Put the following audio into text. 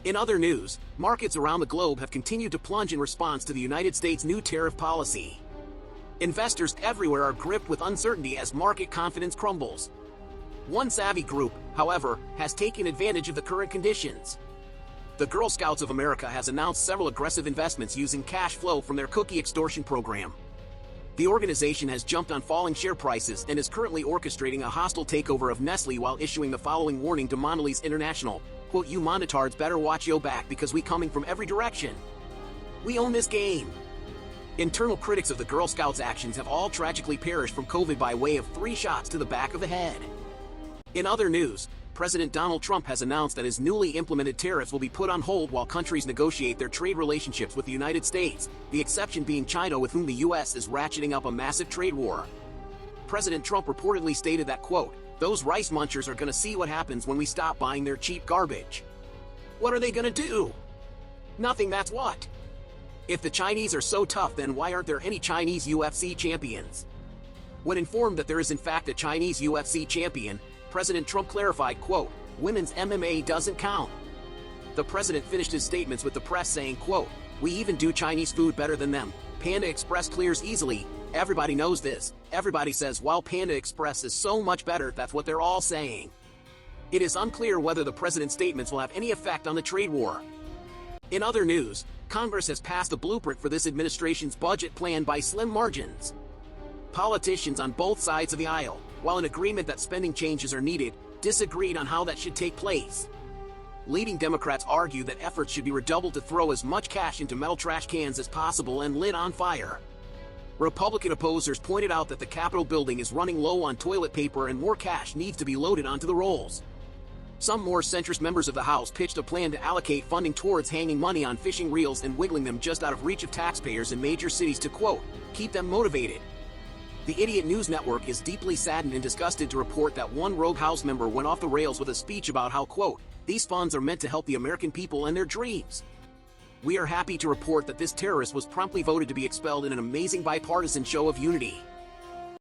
In other news, markets around the globe have continued to plunge in response to the United States' new tariff policy. Investors everywhere are gripped with uncertainty as market confidence crumbles. One savvy group, however, has taken advantage of the current conditions. The Girl Scouts of America has announced several aggressive investments using cash flow from their cookie extortion program. The organization has jumped on falling share prices and is currently orchestrating a hostile takeover of Nestle while issuing the following warning to Mondelez International, quote, "You monetards better watch yo back because we coming from every direction. We own this game." Internal critics of the Girl Scouts' actions have all tragically perished from COVID by way of 3 shots to the back of the head. In other news, President Donald Trump has announced that his newly implemented tariffs will be put on hold while countries negotiate their trade relationships with the United States, the exception being China, with whom the U.S. is ratcheting up a massive trade war. President Trump reportedly stated that, quote, "Those rice munchers are gonna see what happens when we stop buying their cheap garbage. What are they gonna do? Nothing, that's what. If the Chinese are so tough, then why aren't there any Chinese UFC champions?" When informed that there is in fact a Chinese UFC champion, President Trump clarified, quote, "Women's MMA doesn't count." The president finished his statements with the press saying, quote, "We even do Chinese food better than them. Panda Express clears easily. Everybody knows this. Everybody says, wow, Panda Express is so much better. That's what they're all saying." It is unclear whether the president's statements will have any effect on the trade war. In other news, Congress has passed a blueprint for this administration's budget plan by slim margins. Politicians on both sides of the aisle, while in agreement that spending changes are needed, disagreed on how that should take place. Leading Democrats argue that efforts should be redoubled to throw as much cash into metal trash cans as possible and lit on fire. Republican opposers pointed out that the Capitol building is running low on toilet paper and more cash needs to be loaded onto the rolls. Some more centrist members of the House pitched a plan to allocate funding towards hanging money on fishing reels and wiggling them just out of reach of taxpayers in major cities to, quote, "keep them motivated." The Idiot News Network is deeply saddened and disgusted to report that one rogue House member went off the rails with a speech about how, quote, "these funds are meant to help the American people and their dreams." We are happy to report that this terrorist was promptly voted to be expelled in an amazing bipartisan show of unity.